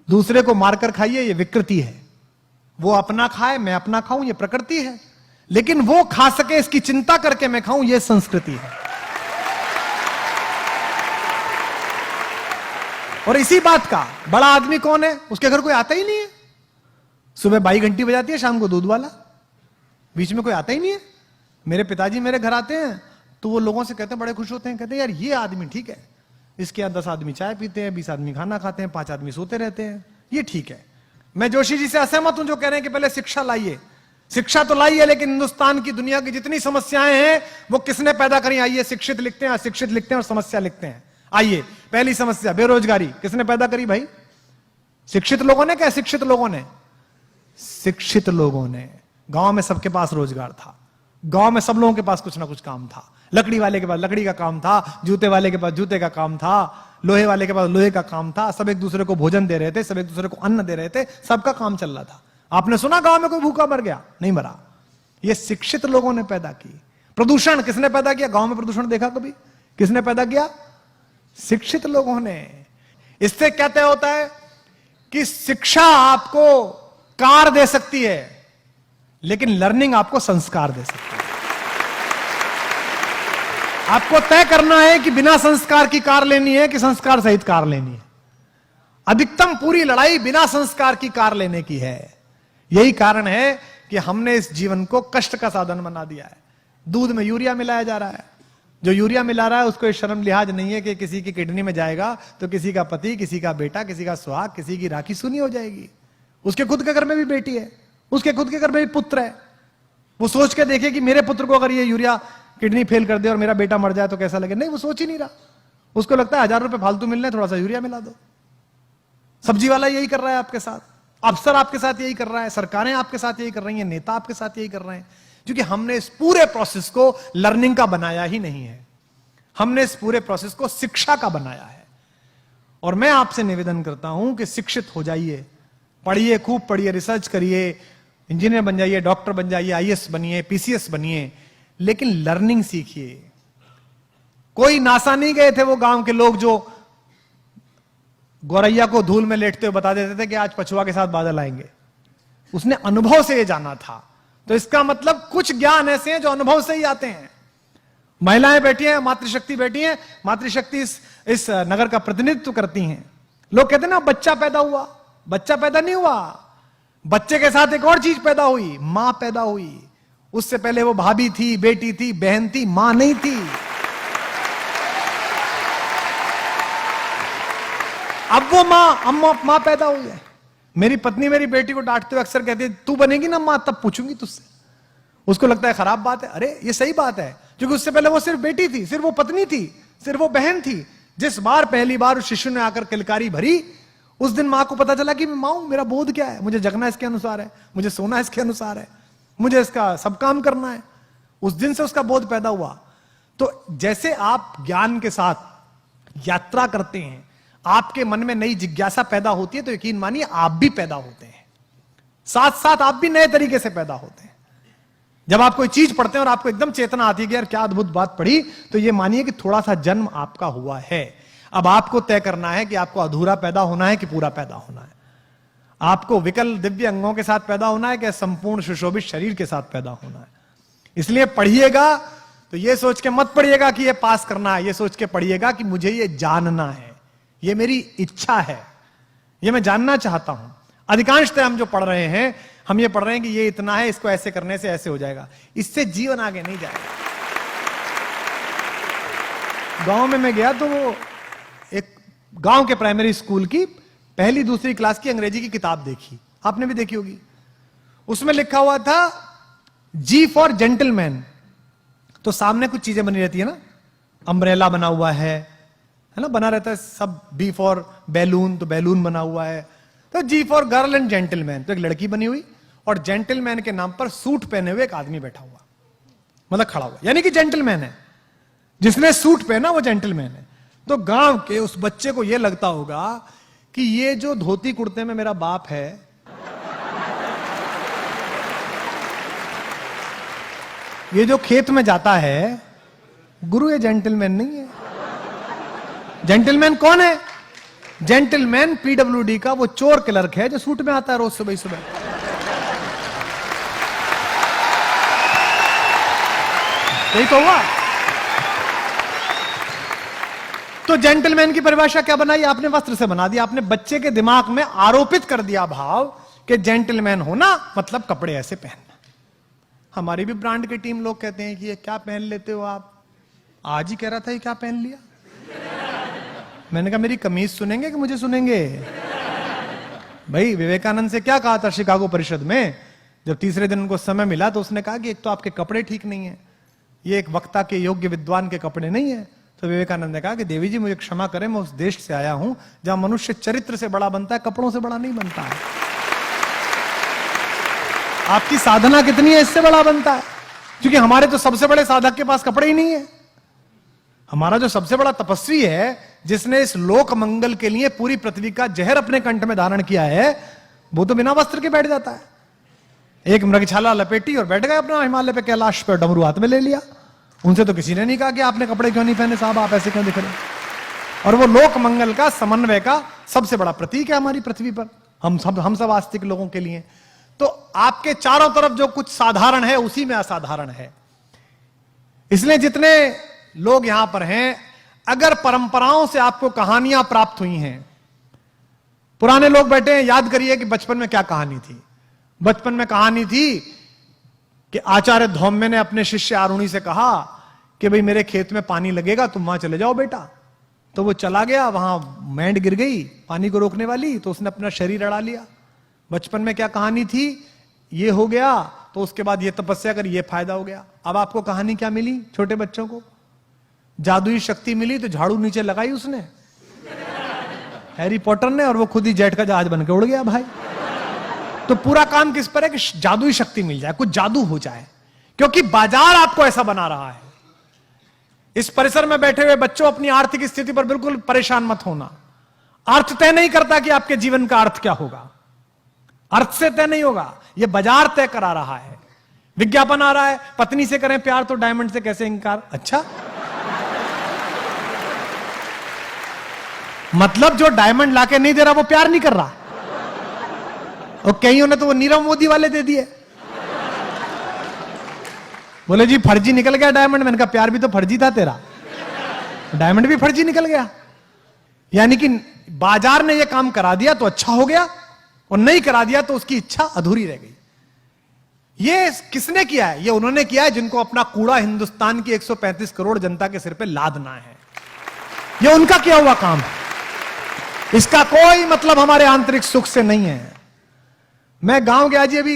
दूसरे को मारकर खाइए, ये विकृति है। वो अपना खाए, मैं अपना खाऊं, ये प्रकृति है। लेकिन वो खा सके इसकी चिंता करके मैं खाऊं, ये संस्कृति है। और इसी बात का बड़ा आदमी कौन है? उसके घर कोई आता ही नहीं है। सुबह बाई घंटी बजाती है, शाम को दूध वाला, बीच में कोई आता ही नहीं है। मेरे पिताजी मेरे घर आते हैं तो वो लोगों से कहते हैं, बड़े खुश होते हैं, कहते हैं यार ये आदमी ठीक है, इसके यहाँ 10 आदमी चाय पीते हैं, 20 आदमी खाना खाते हैं, 5 आदमी सोते रहते हैं, ये ठीक है। मैं जोशी जी से असहमत हूं जो कह रहे हैं कि पहले शिक्षा लाइए। शिक्षा तो लाइए, लेकिन हिंदुस्तान की दुनिया की जितनी समस्याएं हैं वो किसने पैदा करी? आइए, शिक्षित लिखते हैं, अशिक्षित लिखते हैं और समस्या लिखते हैं। आइए, पहली समस्या बेरोजगारी, किसने पैदा करी भाई? शिक्षित लोगों ने क्या अशिक्षित लोगों ने? शिक्षित लोगों ने। गांव में सबके पास रोजगार था, गांव में सब लोगों के पास कुछ ना कुछ काम था। लकड़ी वाले के पास लकड़ी का काम था, जूते वाले के पास जूते का काम था, लोहे वाले के पास लोहे का काम था। सब एक दूसरे को भोजन दे रहे थे, सब एक दूसरे को अन्न दे रहे थे, सबका काम चल रहा था। आपने सुना गांव में कोई भूखा मर गया? नहीं मरा। ये शिक्षित लोगों ने पैदा की। प्रदूषण किसने पैदा किया? गांव में प्रदूषण देखा कभी? किसने पैदा किया? शिक्षित लोगों ने। इससे क्या तय होता है कि शिक्षा आपको कार दे सकती है, लेकिन लर्निंग आपको संस्कार दे सकती है। आपको तय करना है कि बिना संस्कार की कार लेनी है कि संस्कार सहित कार लेनी है। अधिकतम पूरी लड़ाई बिना संस्कार की कार लेने की है। यही कारण है कि हमने इस जीवन को कष्ट का साधन बना दिया है। दूध में यूरिया मिलाया जा रहा है। जो यूरिया मिला रहा है उसको शर्म लिहाज नहीं है कि किसी की किडनी में जाएगा तो किसी का पति, किसी का बेटा, किसी का सुहाग, किसी की राखी सुनी हो जाएगी। उसके खुद के घर में भी बेटी है, उसके खुद के घर में भी पुत्र है। वो सोच के देखे कि मेरे पुत्र को अगर ये यूरिया किडनी फेल कर दे और मेरा बेटा मर जाए तो कैसा लगे। नहीं, वो सोच ही नहीं रहा। उसको लगता है 1000 रुपए फालतू मिलने, थोड़ा सा यूरिया मिला दो। सब्जी वाला यही कर रहा है आपके साथ, अफसर आपके साथ यही कर रहा है, सरकारें आपके साथ यही कर रही हैं, नेता आपके साथ यही कर रहे हैं, क्योंकि हमने इस पूरे प्रोसेस को लर्निंग का बनाया ही नहीं है। हमने इस पूरे प्रोसेस को शिक्षा का बनाया है। और मैं आपसे निवेदन करता हूं कि शिक्षित हो जाइए, पढ़िए, खूब पढ़िए, रिसर्च करिए, इंजीनियर बन जाइए, डॉक्टर बन जाइए, आईएएस बनिए, पीसीएस बनिए, लेकिन लर्निंग सीखिए। कोई नासा नहीं गए थे वो गांव के लोग जो गौरैया को धूल में लेटते हुए बता देते थे कि आज पछुआ के साथ बादल आएंगे। उसने अनुभव से ये जाना था। तो इसका मतलब कुछ ज्ञान ऐसे हैं जो अनुभव से ही आते हैं। महिलाएं बैठी हैं, मातृशक्ति बैठी हैं, मातृशक्ति इस नगर का प्रतिनिधित्व करती हैं। लोग कहते हैं ना बच्चा पैदा हुआ, बच्चा पैदा नहीं हुआ, बच्चे के साथ एक और चीज पैदा हुई, मां पैदा हुई। उससे पहले वो भाभी थी, बेटी थी, बहन थी, मां नहीं थी। अब वो मां पैदा हुई है। मेरी पत्नी मेरी बेटी को डांटते हुए अक्सर कहती है, तू बनेगी ना मां तब पूछूंगी तुझसे। उसको लगता है खराब बात है। अरे ये सही बात है, क्योंकि उससे पहले वो सिर्फ बेटी थी, सिर्फ वो पत्नी थी, सिर्फ वो बहन थी। जिस बार पहली बार उस शिशु ने आकर किलकारी भरी, उस दिन मां को पता चला कि मैं मां हूं, मेरा बोध क्या है, मुझे जगना इसके अनुसार है, मुझे सोना इसके अनुसार है, मुझे इसका सब काम करना है। उस दिन से उसका बोध पैदा हुआ। तो जैसे आप ज्ञान के साथ यात्रा करते हैं, आपके मन में नई जिज्ञासा पैदा होती है, तो यकीन मानिए आप भी पैदा होते हैं, साथ साथ आप भी नए तरीके से पैदा होते हैं। जब आप कोई चीज पढ़ते हैं और आपको एकदम चेतना आती है कि यार क्या अद्भुत बात पढ़ी, तो ये मानिए कि थोड़ा सा जन्म आपका हुआ है। अब आपको तय करना है कि आपको अधूरा पैदा होना है कि पूरा पैदा होना है। आपको विकल दिव्य अंगों के साथ पैदा होना है कि संपूर्ण सुशोभित शरीर के साथ पैदा होना है। इसलिए पढ़िएगा तो ये सोच के मत पढ़िएगा कि ये पास करना है, ये सोच के पढ़िएगा कि मुझे ये जानना है, ये मेरी इच्छा है, ये मैं जानना चाहता हूं। अधिकांशतः हम जो पढ़ रहे हैं, हम ये पढ़ रहे हैं कि ये इतना है, इसको ऐसे करने से ऐसे हो जाएगा। इससे जीवन आगे नहीं जाएगा। गांव में मैं गया तो वो एक गांव के प्राइमरी स्कूल की पहली दूसरी क्लास की अंग्रेजी की किताब देखी, आपने भी देखी होगी। उसमें लिखा हुआ था जी फॉर जेंटलमैन। तो सामने कुछ चीजें बनी रहती है ना, अम्ब्रेला बना हुआ है ना, बना रहता है सब। बी फॉर बैलून, तो बैलून बना हुआ है। तो जी फॉर गर्ल एंड जेंटलमैन, तो एक लड़की बनी हुई और जेंटलमैन के नाम पर सूट पहने हुए एक आदमी बैठा हुआ, मतलब खड़ा हुआ, यानी कि जेंटलमैन है। जिसने सूट पहना वो जेंटलमैन है। तो गांव के उस बच्चे को यह लगता होगा कि ये जो धोती कुर्ते में मेरा बाप है, ये जो खेत में जाता है, गुरु ये जेंटलमैन नहीं है। जेंटलमैन कौन है? जेंटलमैन पीडब्ल्यूडी का वो चोर क्लर्क है जो सूट में आता है रोज सुबह सुबह। यही तो हुआ। तो जेंटलमैन की परिभाषा क्या बनाई आपने? वस्त्र से बना दिया आपने। बच्चे के दिमाग में आरोपित कर दिया भाव कि जेंटलमैन होना मतलब कपड़े ऐसे पहनना। हमारी भी ब्रांड की टीम लोग कहते हैं कि ये क्या पहन लेते हो आप? आज ही कह रहा था ये क्या पहन लिया। मैंने कहा मेरी कमीज सुनेंगे कि मुझे सुनेंगे? भाई विवेकानंद से क्या कहा था शिकागो परिषद में? जब तीसरे दिन उनको समय मिला तो उसने कहा कि एक तो आपके कपड़े ठीक नहीं है, ये एक वक्ता के योग्य विद्वान के कपड़े नहीं है। तो विवेकानंद ने कहा कि देवी जी मुझे क्षमा करें, मैं उस देश से आया हूं जहां मनुष्य चरित्र से बड़ा बनता है, कपड़ों से बड़ा नहीं बनता है। आपकी साधना कितनी है इससे बड़ा बनता है। क्योंकि हमारे तो सबसे बड़े साधक के पास कपड़े ही नहीं है। हमारा जो सबसे बड़ा तपस्वी है, जिसने इस लोक मंगल के लिए पूरी पृथ्वी का जहर अपने कंठ में धारण किया है, वो तो बिना वस्त्र के बैठ जाता है। एक मृगछाला लपेटी और बैठ गए अपना हिमालय पे, कैलाश पे, डमरू हाथ में ले लिया। उनसे तो किसी ने नहीं कहा कि आपने कपड़े क्यों नहीं पहने साहब, आप ऐसे क्यों दिख रहे। और वो लोक मंगल का, समन्वय का सबसे बड़ा प्रतीक है हमारी पृथ्वी पर, हम सब आस्तिक लोगों के लिए। तो आपके चारों तरफ जो कुछ साधारण है उसी में असाधारण है। इसलिए जितने लोग यहां पर हैं, अगर परंपराओं से आपको कहानियां प्राप्त हुई हैं, पुराने लोग बैठे हैं, याद करिए कि बचपन में क्या कहानी थी। बचपन में कहानी थी कि आचार्य धौम्य ने अपने शिष्य आरुणि से कहा कि भाई मेरे खेत में पानी लगेगा, तुम वहां चले जाओ बेटा। तो वो चला गया, वहां मैंड गिर गई पानी को रोकने वाली, तो उसने अपना शरीर अड़ा लिया। बचपन में क्या कहानी थी? ये हो गया, तो उसके बाद ये तपस्या कर, ये फायदा हो गया। अब आपको कहानी क्या मिली? छोटे बच्चों को जादुई शक्ति मिली, तो झाड़ू नीचे लगाई उसने, हैरी पॉटर ने, और वो खुद ही जेट का जहाज बन के उड़ गया भाई। तो पूरा काम किस पर है कि जादुई शक्ति मिल जाए, कुछ जादू हो जाए, क्योंकि बाजार आपको ऐसा बना रहा है। इस परिसर में बैठे हुए बच्चों, अपनी आर्थिक स्थिति पर बिल्कुल परेशान मत होना। अर्थ तय नहीं करता कि आपके जीवन का अर्थ क्या होगा, अर्थ से तय नहीं होगा, यह बाजार तय करा रहा है। विज्ञापन आ रहा है, पत्नी से करें प्यार तो डायमंड से कैसे इंकार। अच्छा, मतलब जो डायमंड लाके नहीं दे रहा वो प्यार नहीं कर रहा। और कईयों ने तो वो नीरव मोदी वाले दे दिए, बोले जी फर्जी निकल गया डायमंड। मैंने कहा प्यार भी तो फर्जी था तेरा, डायमंड भी फर्जी निकल गया। यानी कि बाजार ने यह काम करा दिया तो अच्छा हो गया, और नहीं करा दिया तो उसकी इच्छा अधूरी रह गई। ये किसने किया है? ये उन्होंने किया है जिनको अपना कूड़ा हिंदुस्तान की 135 करोड़ जनता के सिर पे लादना है। ये उनका किया हुआ काम है, इसका कोई मतलब हमारे आंतरिक सुख से नहीं है। मैं गांव गया जी अभी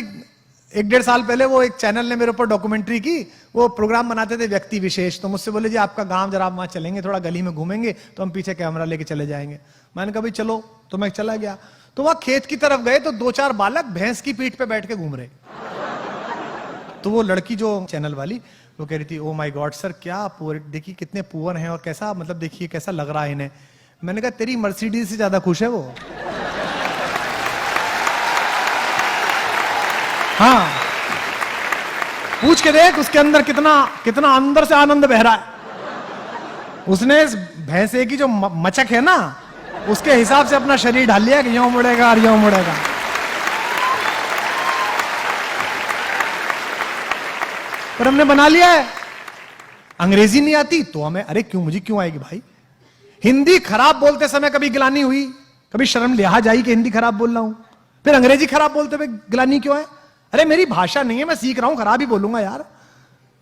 1-1.5 साल पहले, वो एक चैनल ने मेरे ऊपर डॉक्यूमेंट्री की, वो प्रोग्राम बनाते थे व्यक्ति विशेष। तो मुझसे बोले जी आपका गांव जरा, आप वहां चलेंगे, थोड़ा गली में घूमेंगे, तो हम पीछे कैमरा लेके चले जाएंगे। मैंने कहा भाई चलो, तो मैं चला गया। तो वहां खेत की तरफ गए तो 2-4 बालक भैंस की पीठ पे बैठ के घूम रहे। तो वो लड़की जो चैनल वाली, वो कह रही थी ओ माय गॉड सर, क्या पुअर, देखिए कितने पुअर हैं और कैसा, मतलब देखिए कैसा लग रहा है इन्हें। मैंने कहा तेरी मर्सिडीज से ज्यादा खुश है वो। हाँ, पूछ के देख उसके अंदर कितना कितना अंदर से आनंद बह रहा है। उसने इस भैंसे की जो मचक है ना, उसके हिसाब से अपना शरीर ढाल लिया कि यूं मुड़ेगा और यूं मुड़ेगा। पर हमने बना लिया है। अंग्रेजी नहीं आती तो हमें, अरे क्यों, मुझे क्यों आएगी भाई। हिंदी खराब बोलते समय कभी गिलानी हुई, कभी शर्म लिहाज आई कि हिंदी खराब बोल रहा हूं? फिर अंग्रेजी खराब बोलते हुए गिलानी क्यों है? अरे मेरी भाषा नहीं है, मैं सीख रहा हूं, खराब ही बोलूंगा यार।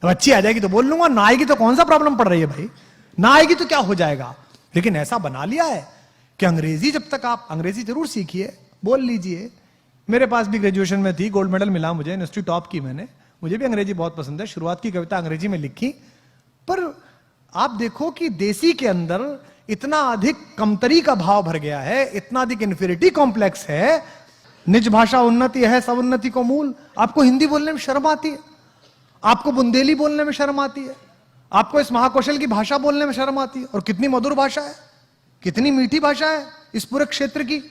अब अच्छी आ जाएगी तो बोल लूंगा, ना आएगी तो कौन सा प्रॉब्लम पड़ रही है भाई, ना आएगी तो क्या हो जाएगा। लेकिन ऐसा बना लिया है कि अंग्रेजी, जब तक आप अंग्रेजी जरूर सीखिए, बोल लीजिए। मेरे पास भी ग्रेजुएशन में थी, गोल्ड मेडल मिला मुझे, यूनिवर्सिटी टॉप की मैंने। मुझे भी अंग्रेजी बहुत पसंद है, शुरुआत की कविता अंग्रेजी में लिखी। पर आप देखो कि देसी के अंदर इतना अधिक कमतरी का भाव भर गया है, इतना अधिक इन्फीरिटी कॉम्प्लेक्स है। निज भाषा उन्नति है, सब उन्नति को मूल। आपको हिंदी बोलने में शर्म आती है, आपको बुंदेली बोलने में शर्म आती है, आपको इस महाकौशल की भाषा बोलने में शर्म आती है। और कितनी मधुर भाषा है, कितनी मीठी भाषा है इस पूरे क्षेत्र की।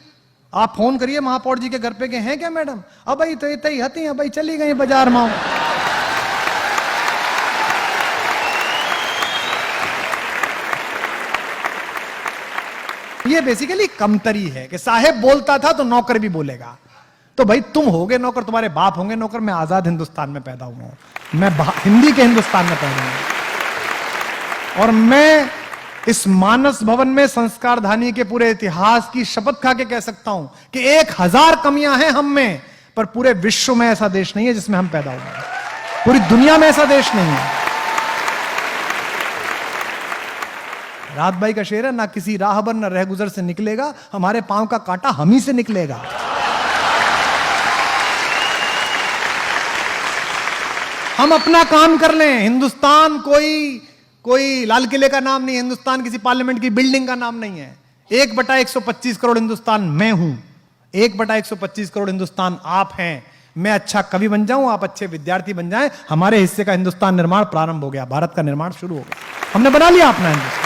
आप फोन करिए महापौर जी के घर पे, के हैं क्या मैडम? अब भाई तो इतनी हती है भाई, चली गई बाजार में। ये बेसिकली कमतरी है कि साहेब बोलता था तो नौकर भी बोलेगा। तो भाई तुम होगे नौकर, तुम्हारे बाप होंगे नौकर, मैं आजाद हिंदुस्तान में पैदा हुआ हूं, मैं हिंदी के हिंदुस्तान में पैदा हुआ और मैं इस मानस भवन में संस्कारधानी के पूरे इतिहास की शपथ खा के कह सकता हूं कि 1000 कमियां हैं हम में, पर पूरे विश्व में ऐसा देश नहीं है जिसमें हम पैदा हुए, पूरी दुनिया में ऐसा देश नहीं है। रात भाई का शेर है, ना किसी राहबर ना रहगुजर से निकलेगा, हमारे पांव का कांटा हम ही से निकलेगा। हम अपना काम कर लें। हिंदुस्तान कोई लाल किले का नाम नहीं है, हिंदुस्तान किसी पार्लियामेंट की बिल्डिंग का नाम नहीं है। 1/125 करोड़ हिंदुस्तान मैं हूं, 1/125 करोड़ हिंदुस्तान आप हैं। मैं अच्छा कवि बन जाऊं, आप अच्छे विद्यार्थी बन जाएं, हमारे हिस्से का हिंदुस्तान निर्माण प्रारंभ हो गया, भारत का निर्माण शुरू हो गया, हमने बना लिया अपना हिंदुस्तान।